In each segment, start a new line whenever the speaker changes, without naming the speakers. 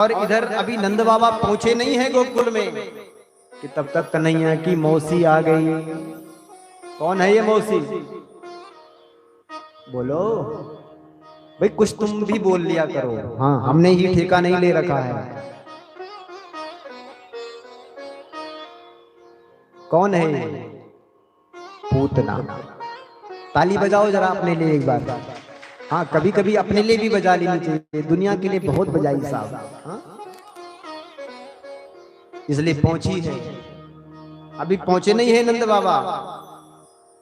और इधर अभी नंद बाबा पहुंचे नहीं है गोकुल में कि तब तक कन्हैया की मौसी आ गई। कौन है ये मौसी? बोलो भाई, कुछ तुम भी बोल लिया करो। हाँ, हमने ही ठेका नहीं ले रखा है। कौन है? पूतना। ताली बजाओ जरा अपने लिए एक बार। हाँ, कभी कभी अपने लिए भी बजा लेनी चाहिए, दुनिया के लिए बहुत बजाई साहब। हाँ? इसलिए पहुंची है। अभी पहुंचे नहीं है नंद बाबा,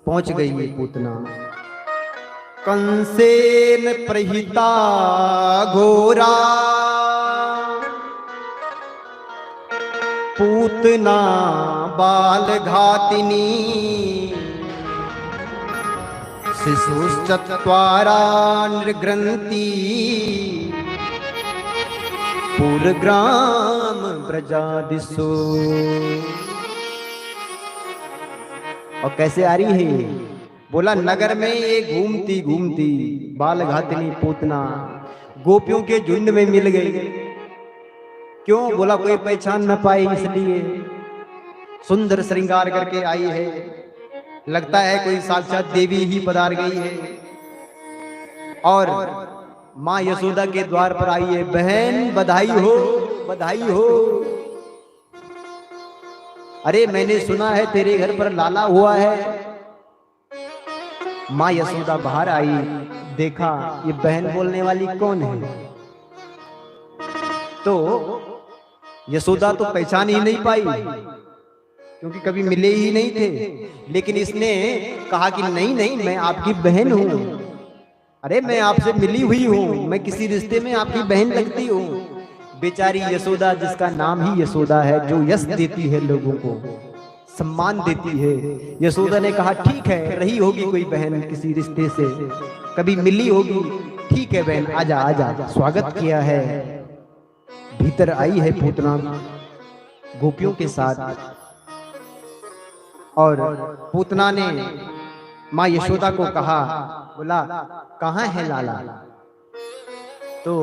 पहुंच गई है पूतना। कंसेन प्रहिता घोरा पूतना बाल घातिनी शिशुश्चत्वारा निर्ग्रन्थि पूर्वग्राम प्रजादिशो। और कैसे आ रही है? बोला नगर में ये घूमती घूमती बाल घातिनी पूतना गोपियों के झुंड में मिल गई। क्यों? बोला कोई पहचान न पाए इसलिए। सुंदर श्रृंगार करके आई है, लगता है कोई साक्षात देवी ही पधार गई है। और माँ यशोदा के द्वार पर आई है। बहन बधाई हो, बधाई हो। अरे मैंने सुना है तेरे घर पर लाला हुआ है। माँ यशोदा बाहर आई, देखा ये बहन बोलने वाली कौन है। तो यशोदा तो पहचान ही नहीं पाई, क्योंकि कभी मिले ही नहीं थे। लेकिन इसने कहा कि नहीं नहीं, मैं आपकी बहन हूं। अरे मैं आपसे मिली हुई हूं, मैं किसी रिश्ते में आपकी बहन लगती हूं। बेचारी यशोदा, जिसका नाम ही यशोदा है, जो यश देती है लोगों को, सम्मान देती है। यशोदा ने कहा ठीक है, रही होगी कोई बहन किसी रिश्ते से, कभी मिली होगी। ठीक है बहन, आजा आजा। स्वागत किया है। भीतर आई है पूतना गोपियों के साथ। और पूतना ने माँ यशोदा को कहा, बोला कहाँ है लाला? तो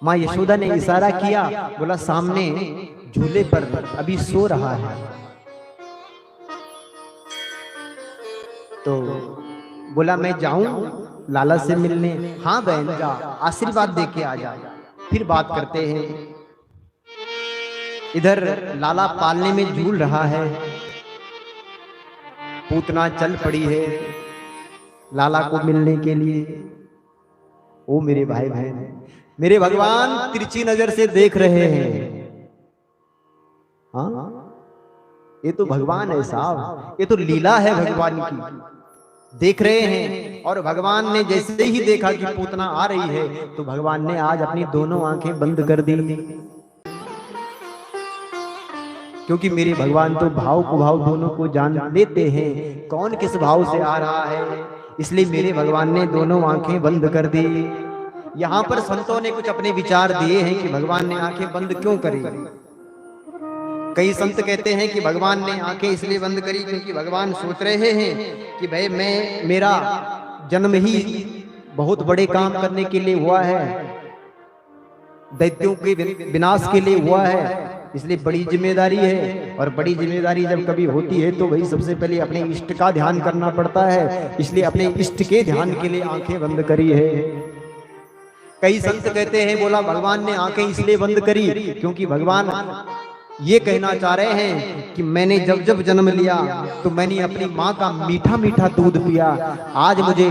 माँ यशोदा ने इशारा किया, बोला सामने झूले पर अभी सो रहा है। तो बोला मैं जाऊं लाला से मिलने? हाँ बहन जा, आशीर्वाद दे के आ जा, फिर बात करते हैं। इधर लाला पालने में झूल रहा है। पूतना चल पड़ी है लाला को मिलने के लिए। ओ मेरे भाई बहन, मेरे भगवान तिरछी नजर से देख रहे हैं। हाँ, ये तो भगवान है साहब, ये तो लीला है भगवान की। देख रहे हैं। और भगवान ने जैसे ही देखा कि पूतना आ रही है, तो भगवान ने आज अपनी दोनों आंखें बंद कर दी। क्योंकि मेरे भगवान तो भाव कुभाव दोनों को जान लेते हैं, कौन किस भाव से आ रहा है। इसलिए मेरे भगवान ने दोनों आंखें बंद कर दी। यहाँ पर संतों ने कुछ अपने विचार दिए हैं कि भगवान ने आंखें बंद क्यों करी। कई संत कहते हैं कि भगवान ने आंखें इसलिए बंद करी क्योंकि भगवान सोच रहे हैं कि भाई मेरा जन्म ही बहुत बड़े काम करने के लिए हुआ है, दैत्यों के विनाश के लिए हुआ है। इसलिए बड़ी जिम्मेदारी है, और बड़ी जिम्मेदारी जब कभी होती है तो वही सबसे पहले अपने इष्ट का ध्यान करना पड़ता है। इसलिए अपने इष्ट के ध्यान के लिए आंखें बंद करी है। कई संत कहते हैं, बोला भगवान ने आंखें इसलिए बंद करी क्योंकि भगवान ये कहना चाह रहे हैं कि मैंने जब जब जन्म लिया तो मैंने अपनी माँ का मीठा मीठा दूध पिया, आज मुझे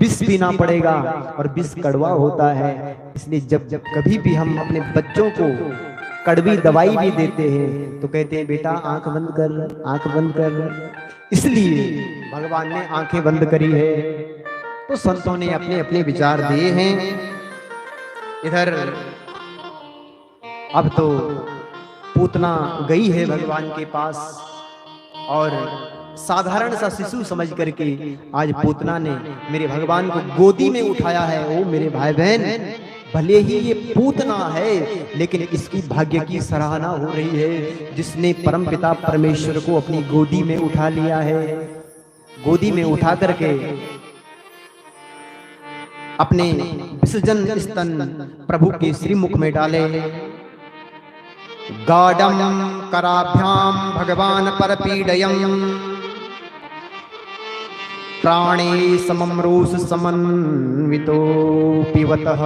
विष पीना पड़ेगा, और विष कड़वा होता है। इसलिए जब जब कभी भी हम अपने बच्चों को कड़वी दवाई भी देते हैं तो कहते हैं बेटा आंख बंद कर, आंख बंद कर। इसलिए भगवान ने आंखें बंद करी है। तो संतों ने अपने अपने विचार दिए हैं। इधर अब तो पूतना गई है भगवान के पास, और साधारण सा शिशु समझ करके आज पूतना ने मेरे भगवान को गोदी में उठाया है। ओ मेरे भाई बहन, भले ही ये पूतना है, लेकिन इसकी भाग्य की सराहना हो रही है जिसने परमपिता परमेश्वर को अपनी गोदी में उठा लिया है। गोदी में उठा करके अपने विसर्जन स्तन प्रभु के श्रीमुख में डाले। गाढम कराभ्याम भगवान परपीडयम् प्राणे समम रोष समन्वितो पिबतः।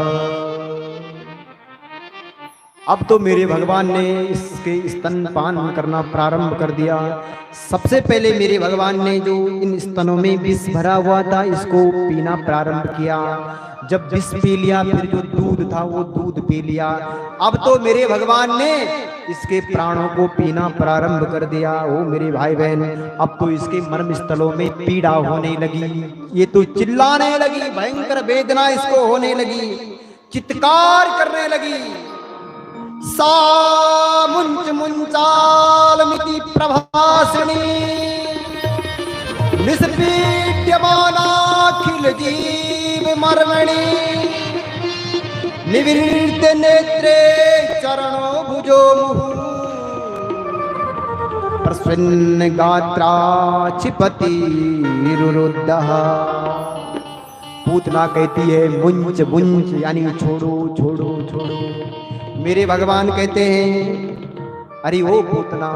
अब तो मेरे भगवान ने इसके स्तनपान करना प्रारंभ कर दिया। सबसे पहले मेरे भगवान ने जो इन स्तनों में विष भरा हुआ था इसको पीना प्रारंभ किया। जब विष पी लिया फिर जो दूध था वो दूध पी लिया। अब तो मेरे भगवान ने इसके प्राणों को पीना प्रारंभ कर दिया। ओ मेरे भाई बहन, अब तो इसके मर्म स्थलों में पीड़ा होने लगी। ये तो चिल्लाने लगी, भयंकर वेदना इसको होने लगी, चित्कार करने लगी। सा मुंच मुंचालमिति प्रभासिनी निष्पीड्यमानाखिल जीव मर्मणि निवृत्त नेत्रे चरणो भुजो मुहुः प्रसन्न गात्रा क्षिपति रुरुद्धः। पूतना कहती है मुंच मुंच, यानी छोड़ो छोड़ो छोड़ो। मेरे भगवान कहते हैं अरे ओ पूतना,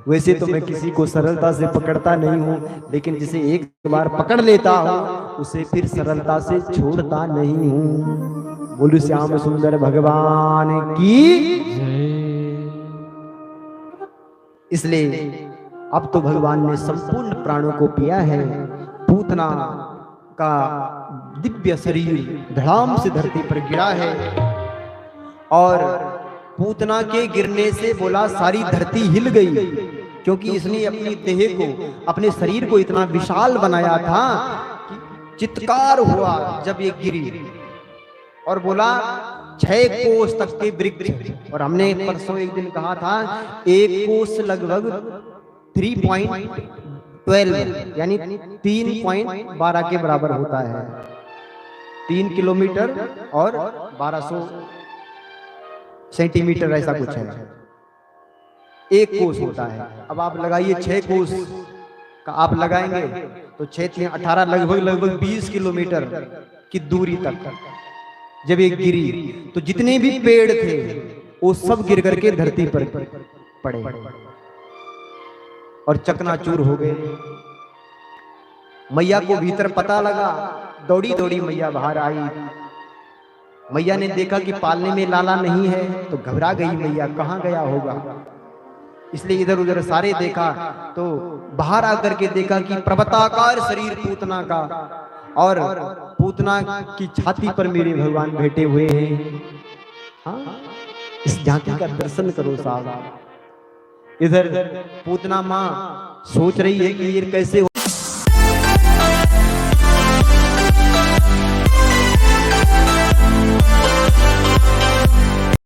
वैसे तो मैं किसी को सरलता से पकड़ता नहीं हूं, लेकिन जिसे एक बार पकड़ लेता हूं उसे फिर सरलता से छोड़ता नहीं हूं। बोलो श्याम सुंदर भगवान की। इसलिए अब तो भगवान ने संपूर्ण प्राणों को पिया है। पूतना का दिव्य शरीर धड़ाम से धरती पर गिरा है और पूतना के गिरने से बोला सारी धरती हिल गई, क्योंकि इसने अपनी देह को, अपने शरीर को इतना विशाल बनाया था कि चित्कार हुआ जब ये गिरी। और बोला 6 कोस तक के वृक्ष, और हमने परसों एक दिन कहा था 1 कोस लगभग 3.12 यानी 3.12 के बराबर होता है। 3 किलोमीटर और 1200 सेंटीमीटर ऐसा कुछ है, 1 कोस होता है। अब आप लगाइए 6 कोस का आप लगाएंगे तो 6 18 लगभग 20 किलोमीटर की दूरी तक जब ये गिरी तो जितने भी पेड़ थे वो सब गिर करके धरती पर पड़े और चकनाचूर हो गए। मैया को भीतर पता लगा, दौड़ी दौड़ी मैया बाहर आई। मैया ने देखा कि पालने में लाला नहीं है तो घबरा गई मैया, कहाँ गया होगा। इसलिए इधर उधर सारे देखा तो बाहर आकर के देखा कि पर्वताकार शरीर पूतना का, और पूतना की छाती पर मेरे भगवान बैठे हुए हैं। हाँ, इस झांकी का दर्शन करो साहब। इधर पूतना माँ सोच रही है कि ये कैसे